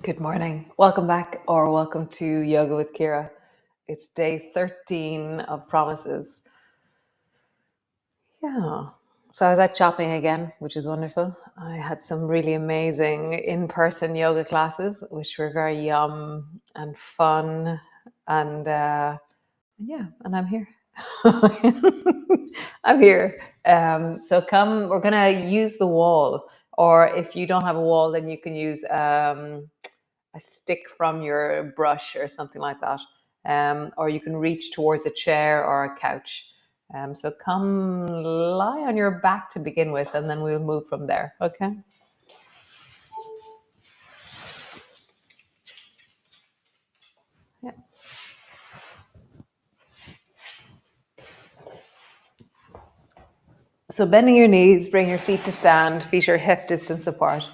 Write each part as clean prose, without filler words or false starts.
Good morning. Welcome back or welcome to Yoga with Ciara. It's day 13 of promises. Yeah. So I was out shopping again, which is wonderful. I had some really amazing in-person yoga classes, which were very yum and fun. And and I'm here. I'm here. So come, we're going to use the wall. Or if you don't have a wall, then you can use a stick from your brush or something like that. Or you can reach towards a chair or a couch. So come lie on your back to begin with, and then we'll move from there. Okay? Yeah. So bending your knees, bring your feet to stand, feet are hip distance apart.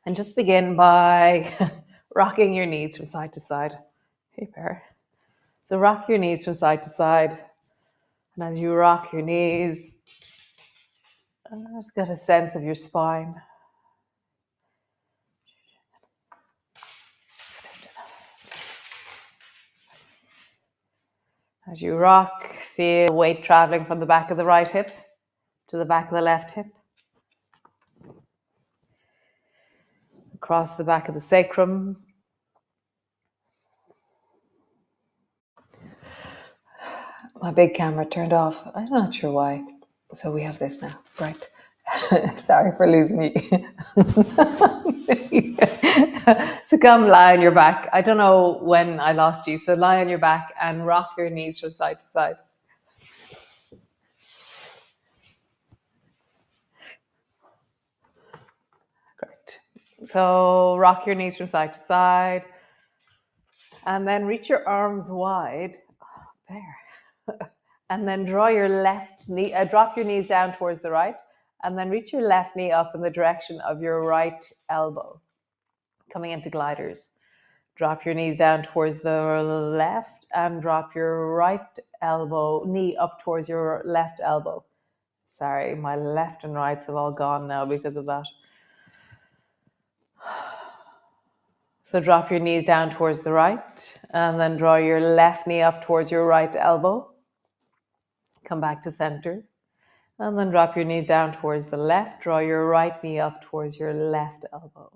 And just begin by rocking your knees from side to side. Hey, bear. So rock your knees from side to side. And as you rock your knees, just get a sense of your spine. As you rock, feel weight traveling from the back of the right hip to the back of the left hip. Across the back of the sacrum. My big camera turned off. I'm not sure why. So we have this now. Right. Sorry for losing me. So come lie on your back. I don't know when I lost you. So lie on your back and rock your knees from side to side. Great. So rock your knees from side to side. And then reach your arms wide. Oh, there. And then draw your left knee, drop your knees down towards the right, and then reach your left knee up in the direction of your right elbow, coming into gliders. Drop your knees down towards the left and drop your right knee up towards your left elbow. Sorry, my left and rights have all gone now because of that. So drop your knees down towards the right and then draw your left knee up towards your right elbow. Come back to center. And then drop your knees down towards the left. Draw your right knee up towards your left elbow.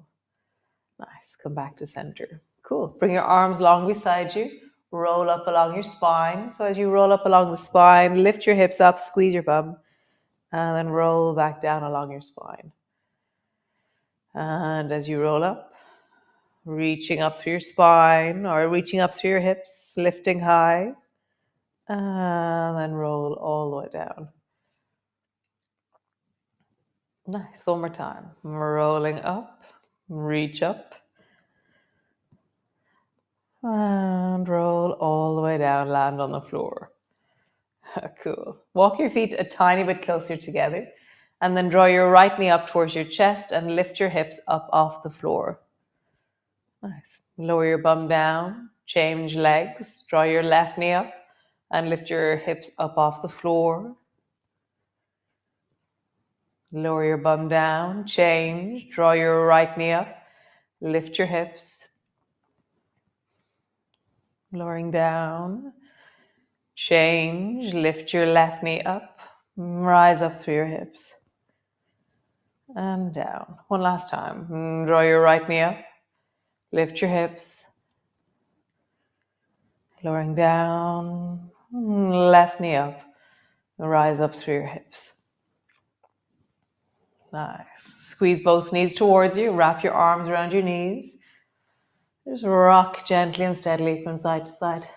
Nice. Come back to center. Cool. Bring your arms long beside you. Roll up along your spine. So as you roll up along the spine, lift your hips up, squeeze your bum, and then roll back down along your spine. And as you roll up, reaching up through your spine or reaching up through your hips, lifting high, and then roll all the way down. Nice. One more time. Rolling up, reach up, and roll all the way down, land on the floor. Cool. Walk your feet a tiny bit closer together, and then draw your right knee up towards your chest and lift your hips up off the floor. Nice. Lower your bum down, change legs, draw your left knee up and lift your hips up off the floor. Lower your bum down, change, draw your right knee up, lift your hips. Lowering down, change, lift your left knee up, rise up through your hips. And down. One last time. Draw your right knee up, lift your hips. Lowering down, left knee up, rise up through your hips. Nice. Squeeze both knees towards you, wrap your arms around your knees. Just rock gently and steadily from side to side.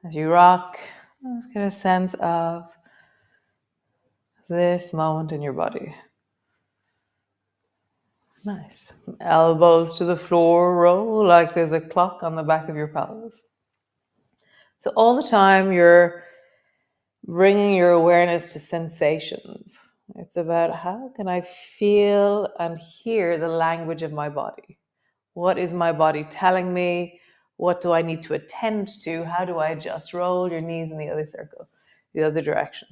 As you rock, just get a sense of this moment in your body. Nice. Elbows to the floor, roll like there's a clock on the back of your pelvis. So all the time you're bringing your awareness to sensations. It's about how can I feel and hear the language of my body? What is my body telling me? What do I need to attend to? How do I adjust? Roll your knees in the other circle, the other direction.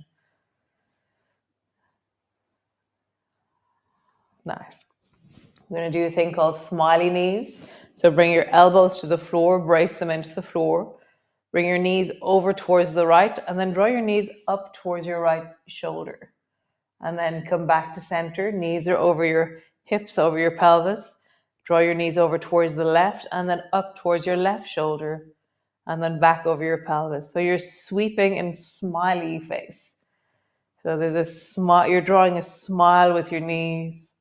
Nice. We're going to do a thing called smiley knees. So bring your elbows to the floor, brace them into the floor. Bring your knees over towards the right, and then draw your knees up towards your right shoulder. And then come back to center. Knees are over your hips, over your pelvis. Draw your knees over towards the left, and then up towards your left shoulder, and then back over your pelvis. So you're sweeping in smiley face. So there's a smile, you're drawing a smile with your knees.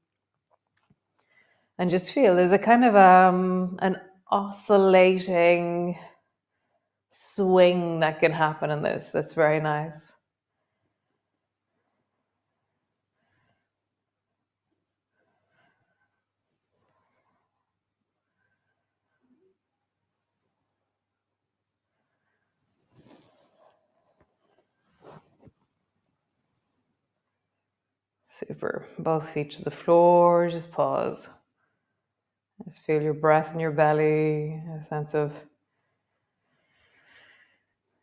And just feel there's a kind of an oscillating swing that can happen in this. That's very nice. Super. Both feet to the floor. Just pause. Just feel your breath in your belly, a sense of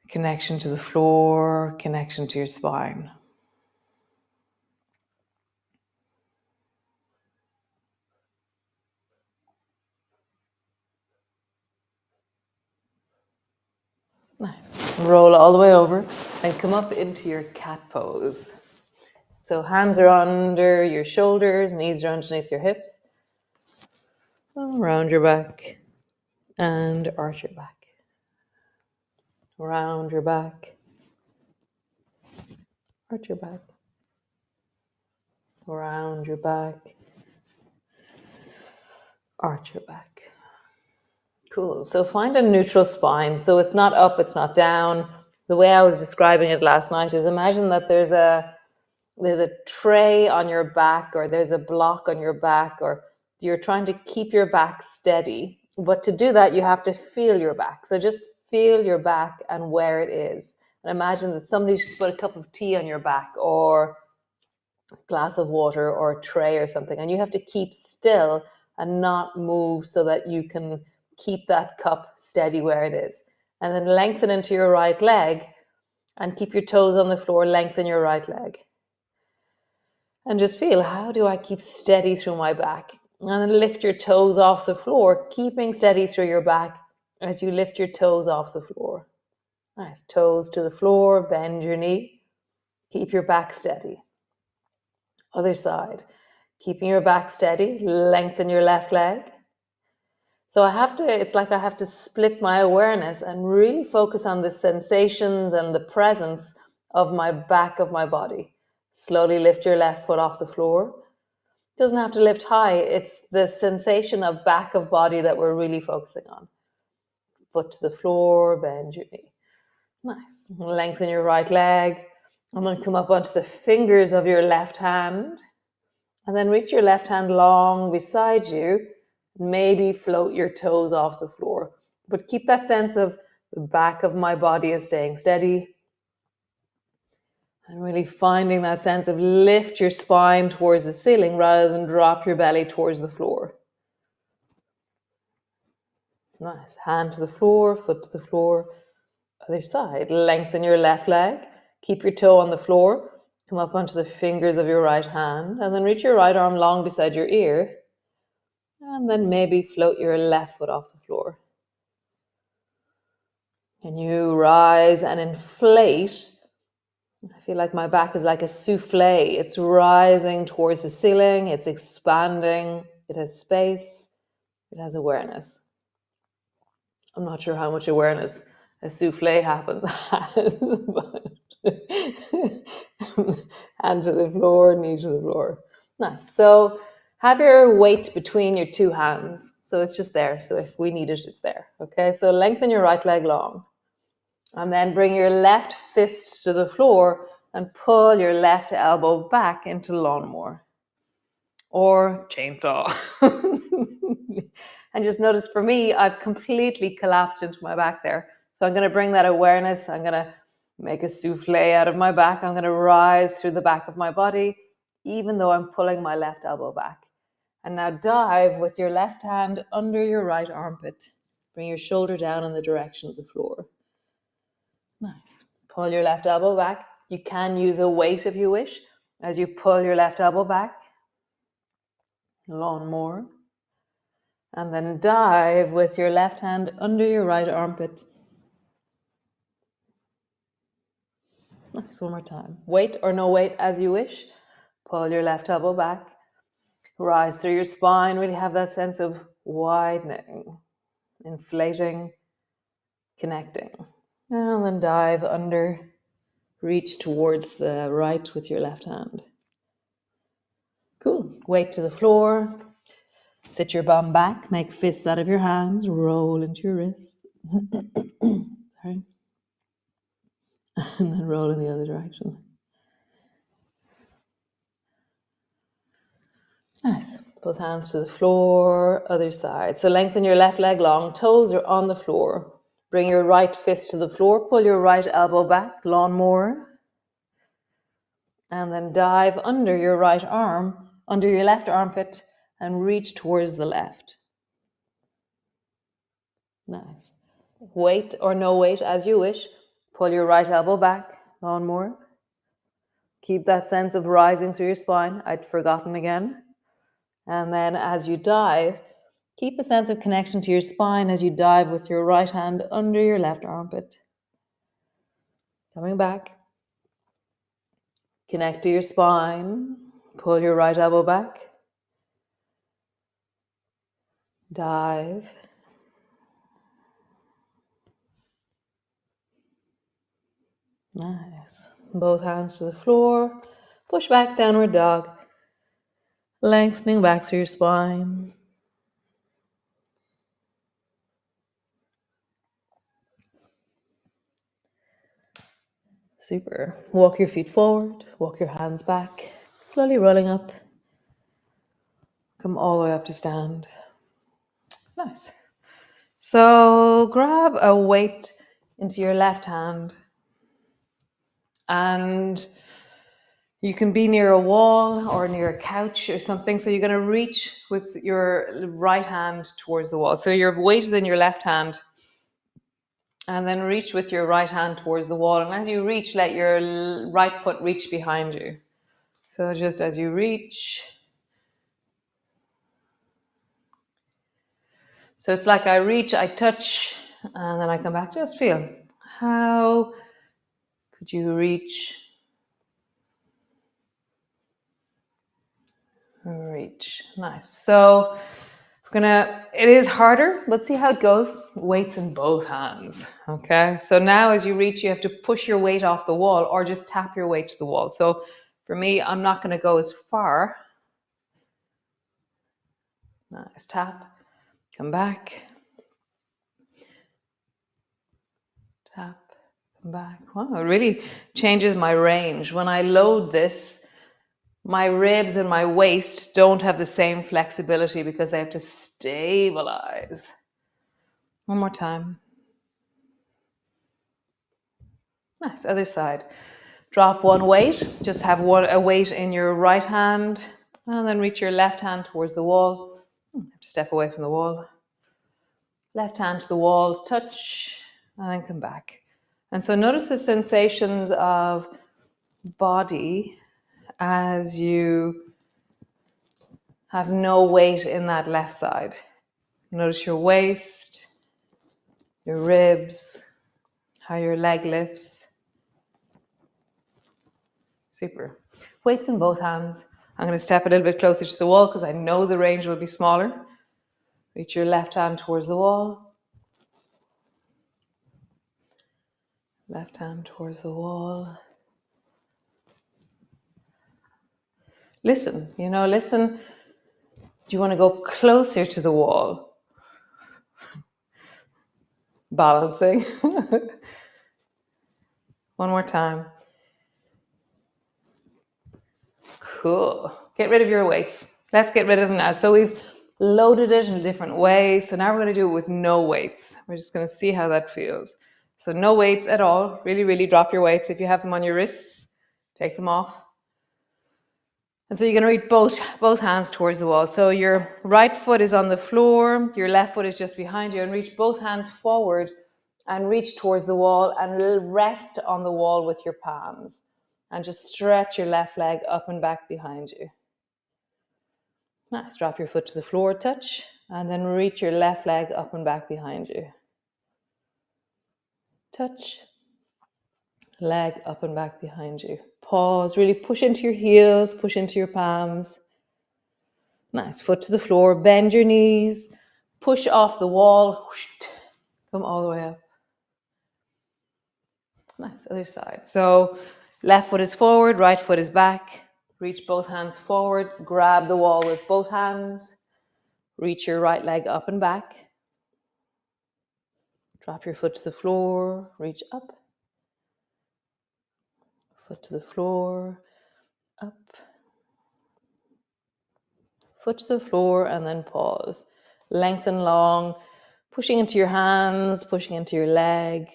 connection to the floor, connection to your spine. Nice. Roll all the way over and come up into your cat pose. So hands are under your shoulders, knees are underneath your hips. Round your back and arch your back. Round your back, arch your back. Round your back, arch your back. Cool. So find a neutral spine. So it's not up, it's not down. The way I was describing it last night is imagine that there's a tray on your back, or there's a block on your back, or you're trying to keep your back steady. But to do that, you have to feel your back. So just feel your back and where it is. And imagine that somebody just put a cup of tea on your back, or a glass of water, or a tray or something. And you have to keep still and not move so that you can keep that cup steady where it is. And then lengthen into your right leg and keep your toes on the floor, lengthen your right leg. And just feel, how do I keep steady through my back? And then lift your toes off the floor, keeping steady through your back as you lift your toes off the floor. Nice. Toes to the floor, bend your knee, keep your back steady. Other side. Keeping your back steady, lengthen your left leg. So it's like I have to split my awareness and really focus on the sensations and the presence of my back of my body. Slowly lift your left foot off the floor. It doesn't have to lift high. It's the sensation of back of body that we're really focusing on. Foot to the floor, bend your knee. Nice. Lengthen your right leg. I'm going to come up onto the fingers of your left hand. And then reach your left hand long beside you. Maybe float your toes off the floor. But keep that sense of the back of my body is staying steady. And really finding that sense of lift your spine towards the ceiling rather than drop your belly towards the floor. Nice. Hand to the floor, foot to the floor. Other side. Lengthen your left leg. Keep your toe on the floor. Come up onto the fingers of your right hand. And then reach your right arm long beside your ear. And then maybe float your left foot off the floor. And you rise and inflate. I feel like my back is like a souffle. It's rising towards the ceiling. It's expanding. It has space. It has awareness. I'm not sure how much awareness a souffle has, but hand to the floor, knee to the floor. Nice. So have your weight between your two hands. So it's just there. So if we need it, it's there. Okay. So lengthen your right leg long. And then bring your left fist to the floor and pull your left elbow back into lawnmower or chainsaw. And just notice for me, I've completely collapsed into my back there. So I'm going to bring that awareness. I'm going to make a souffle out of my back. I'm going to rise through the back of my body, even though I'm pulling my left elbow back. And now dive with your left hand under your right armpit. Bring your shoulder down in the direction of the floor. Nice. Pull your left elbow back. You can use a weight if you wish as you pull your left elbow back. lawn more. And then dive with your left hand under your right armpit. Nice, one more time. Weight or no weight as you wish. Pull your left elbow back. Rise through your spine. Really have that sense of widening, inflating, connecting. And then dive under. Reach towards the right with your left hand. Cool. Weight to the floor. Sit your bum back. Make fists out of your hands. Roll into your wrists. Sorry. And then roll in the other direction. Nice. Both hands to the floor, other side. So lengthen your left leg long, toes are on the floor. Bring your right fist to the floor, pull your right elbow back, lawnmower. And then dive under your right arm, under your left armpit, and reach towards the left. Nice. Weight or no weight as you wish. Pull your right elbow back, lawnmower. Keep that sense of rising through your spine. I'd forgotten again. And then as you dive, keep a sense of connection to your spine as you dive with your right hand under your left armpit. Coming back. Connect to your spine. Pull your right elbow back. Dive. Nice. Both hands to the floor. Push back, downward dog. Lengthening back through your spine. Super. Walk your feet forward. Walk your hands back. Slowly rolling up. Come all the way up to stand. Nice. So grab a weight into your left hand. And you can be near a wall or near a couch or something. So you're going to reach with your right hand towards the wall. So your weight is in your left hand. And then reach with your right hand towards the wall. And as you reach, let your right foot reach behind you. So just as you reach. So it's like I reach, I touch, and then I come back. Just feel. How could you reach? Reach. Nice. So it is harder, but see how it goes. Weights in both hands. Okay. So now as you reach, you have to push your weight off the wall or just tap your weight to the wall. So for me, I'm not going to go as far. Nice. Tap. Come back. Tap. Come back. Wow, it really changes my range. When I load this, my ribs and my waist don't have the same flexibility because they have to stabilize. One more time. Nice. Other side. Drop one weight. Just have a weight in your right hand and then reach your left hand towards the wall. Have to step away from the wall. Left hand to the wall, touch, and then come back. And so notice the sensations of body as you have no weight in that left side. Notice your waist, your ribs, how your leg lifts. Super. Weights in both hands. I'm going to step a little bit closer to the wall because I know the range will be smaller. Reach your left hand towards the wall. Left hand towards the wall. Listen, listen. Do you want to go closer to the wall? Balancing. One more time. Cool. Get rid of your weights. Let's get rid of them now. So we've loaded it in a different way. So now we're going to do it with no weights. We're just going to see how that feels. So no weights at all. Really, really drop your weights. If you have them on your wrists, take them off. And so you're going to reach both hands towards the wall. So your right foot is on the floor. Your left foot is just behind you. And reach both hands forward and reach towards the wall and rest on the wall with your palms. And just stretch your left leg up and back behind you. Nice. Drop your foot to the floor, touch, and then reach your left leg up and back behind you. Touch, leg up and back behind you. Pause, really push into your heels, push into your palms. Nice. Foot to the floor, bend your knees, push off the wall, come all the way up. Nice. Other side. So left foot is forward, right foot is back. Reach both hands forward, grab the wall with both hands. Reach your right leg up and back. Drop your foot to the floor, reach up. Foot to the floor, up. Foot to the floor, and then pause. Lengthen long, pushing into your hands, pushing into your leg.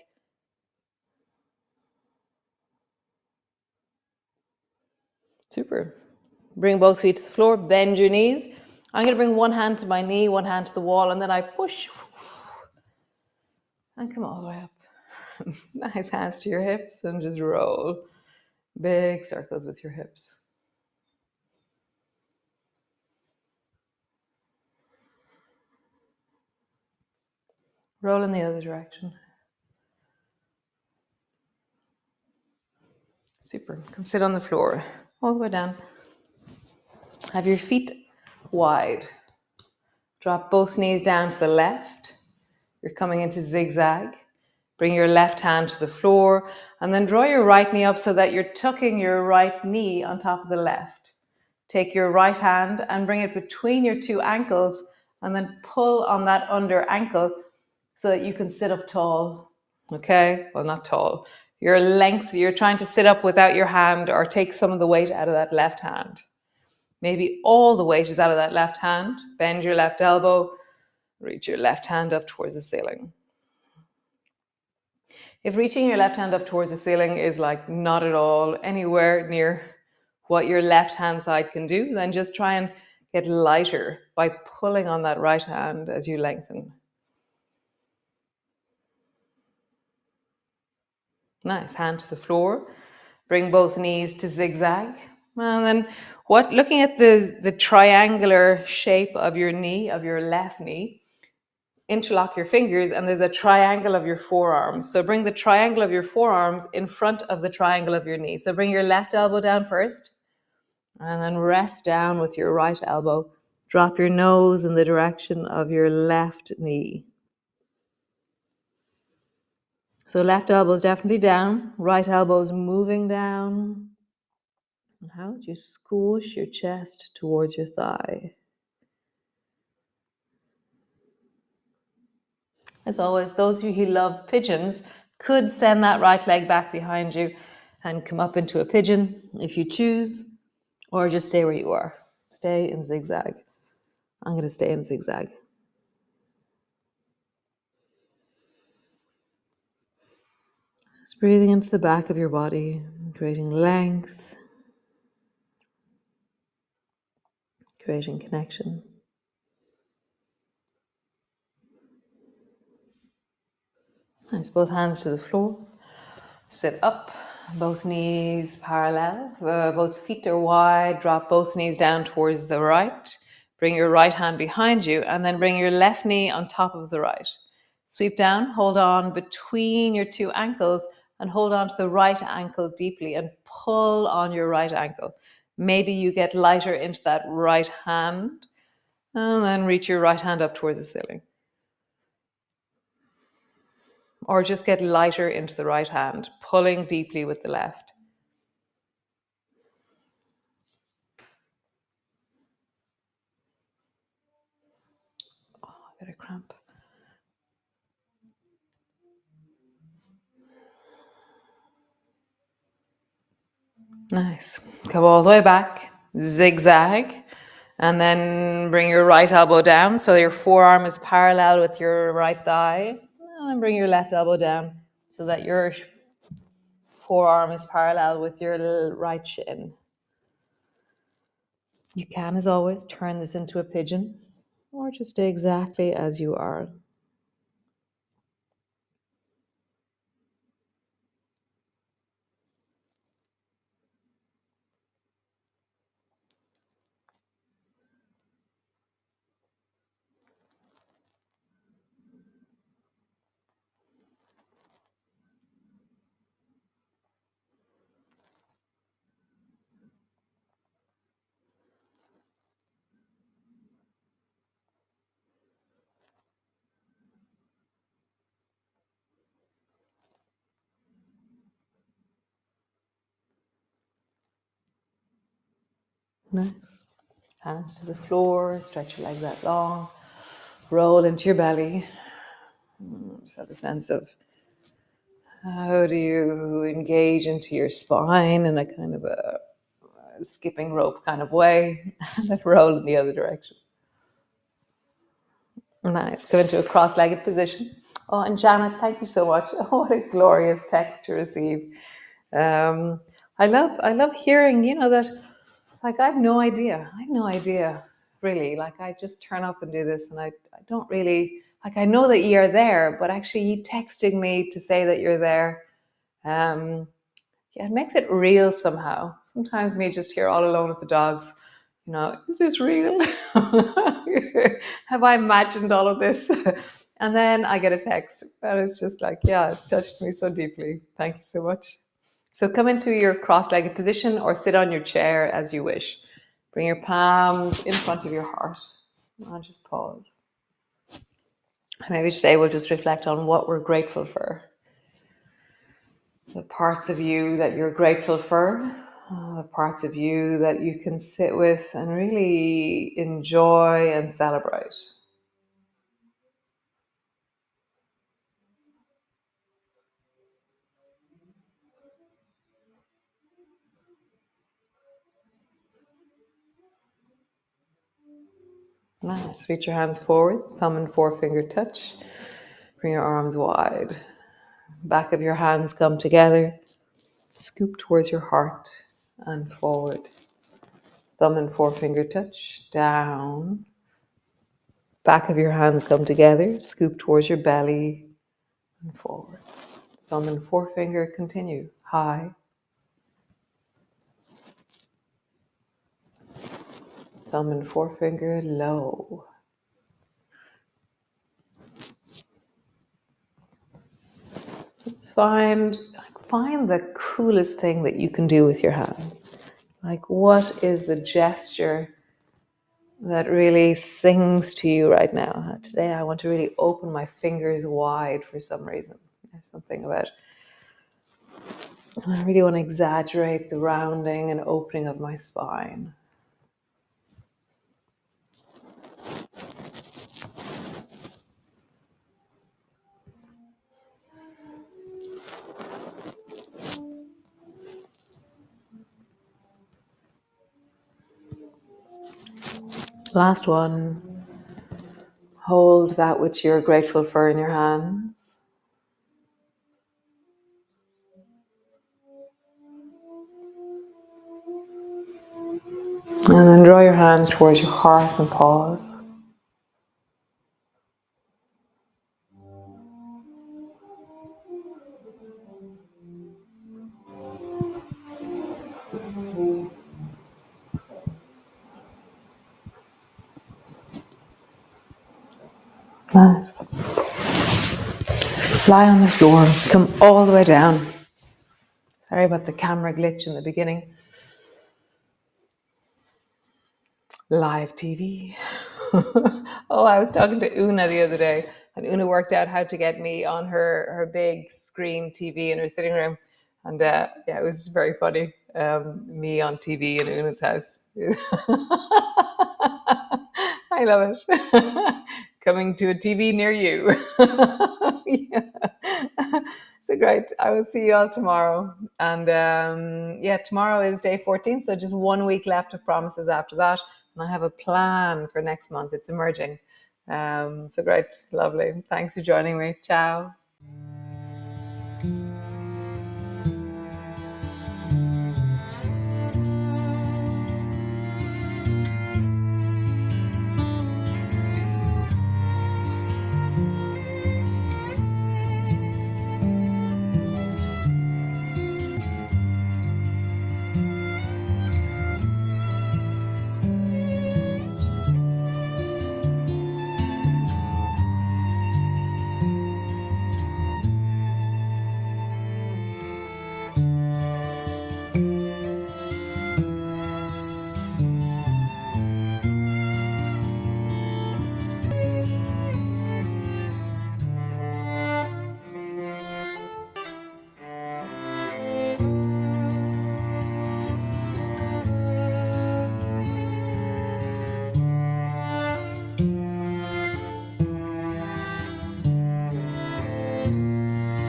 Super. Bring both feet to the floor, bend your knees. I'm going to bring one hand to my knee, one hand to the wall, and then I push. And come all the way up. Nice, hands to your hips and just roll. Big circles with your hips. Roll in the other direction. Super. Come sit on the floor, all the way down. Have your feet wide. Drop both knees down to the left. You're coming into zigzag. Bring your left hand to the floor and then draw your right knee up so that you're tucking your right knee on top of the left. Take your right hand and bring it between your two ankles and then pull on that under ankle so that you can sit up tall. Okay? Well, not tall. You're trying to sit up without your hand or take some of the weight out of that left hand. Maybe all the weight is out of that left hand. Bend your left elbow. Reach your left hand up towards the ceiling. If reaching your left hand up towards the ceiling is like not at all anywhere near what your left hand side can do, then just try and get lighter by pulling on that right hand as you lengthen. Nice. Hand to the floor. Bring both knees to zigzag. And then looking at the triangular shape of your knee, of your left knee, interlock your fingers and there's a triangle of your forearms. So bring the triangle of your forearms in front of the triangle of your knee. So bring your left elbow down first and then rest down with your right elbow. Drop your nose in the direction of your left knee. So left elbow is definitely down, right elbow is moving down. And how would you squish your chest towards your thigh? As always, those of you who love pigeons could send that right leg back behind you and come up into a pigeon if you choose, or just stay where you are. Stay in zigzag. I'm going to stay in zigzag. Just breathing into the back of your body, creating length, creating connection. Nice, both hands to the floor. Sit up, both knees parallel, both feet are wide, drop both knees down towards the right. Bring your right hand behind you and then bring your left knee on top of the right. Sweep down, hold on between your two ankles and hold on to the right ankle deeply and pull on your right ankle. Maybe you get lighter into that right hand and then reach your right hand up towards the ceiling. Or just get lighter into the right hand, pulling deeply with the left. Oh, I got a cramp. Nice. Come all the way back, zigzag, and then bring your right elbow down so your forearm is parallel with your right thigh. And then bring your left elbow down so that your forearm is parallel with your right shin. You can, as always, turn this into a pigeon or just stay exactly as you are. Nice. Hands to the floor, stretch your legs out long, roll into your belly. Just have a sense of how do you engage into your spine in a kind of a skipping rope kind of way, and then roll in the other direction. Nice. Go into a cross-legged position. Oh, and Janet, thank you so much. Oh, what a glorious text to receive. I love hearing, that, like, I have no idea. Really. Like, I just turn up and do this, and I don't really, like, I know that you are there, but actually you texting me to say that you're there, it makes it real somehow. Sometimes me just here all alone with the dogs, is this real? Have I imagined all of this? And then I get a text that is just like, yeah, it touched me so deeply. Thank you so much. So come into your cross-legged position or sit on your chair as you wish. Bring your palms in front of your heart. I'll just pause. Maybe today we'll just reflect on what we're grateful for. The parts of you that you're grateful for, the parts of you that you can sit with and really enjoy and celebrate. Nice. Reach your hands forward, thumb and forefinger touch. Bring your arms wide. Back of your hands come together. Scoop towards your heart and forward. Thumb and forefinger touch, down. Back of your hands come together. Scoop towards your belly and forward. Thumb and forefinger continue, high. Thumb and forefinger low. Find the coolest thing that you can do with your hands. Like, what is the gesture that really sings to you right now? Today I want to really open my fingers wide for some reason. There's something about, I really want to exaggerate the rounding and opening of my spine. Last one. Hold that which you're grateful for in your hands. And then draw your hands towards your heart and pause. Nice. Lie on the floor, come all the way down. Sorry about the camera glitch in the beginning. Live TV. Oh, I was talking to Una the other day, and Una worked out how to get me on her big screen TV in her sitting room. And yeah, it was very funny. Me on TV in Una's house. I love it. Coming to a TV near you. Yeah. So great. I will see you all tomorrow. And tomorrow is day 14. So just 1 week left of promises after that. And I have a plan for next month. It's emerging. So great. Lovely. Thanks for joining me. Ciao.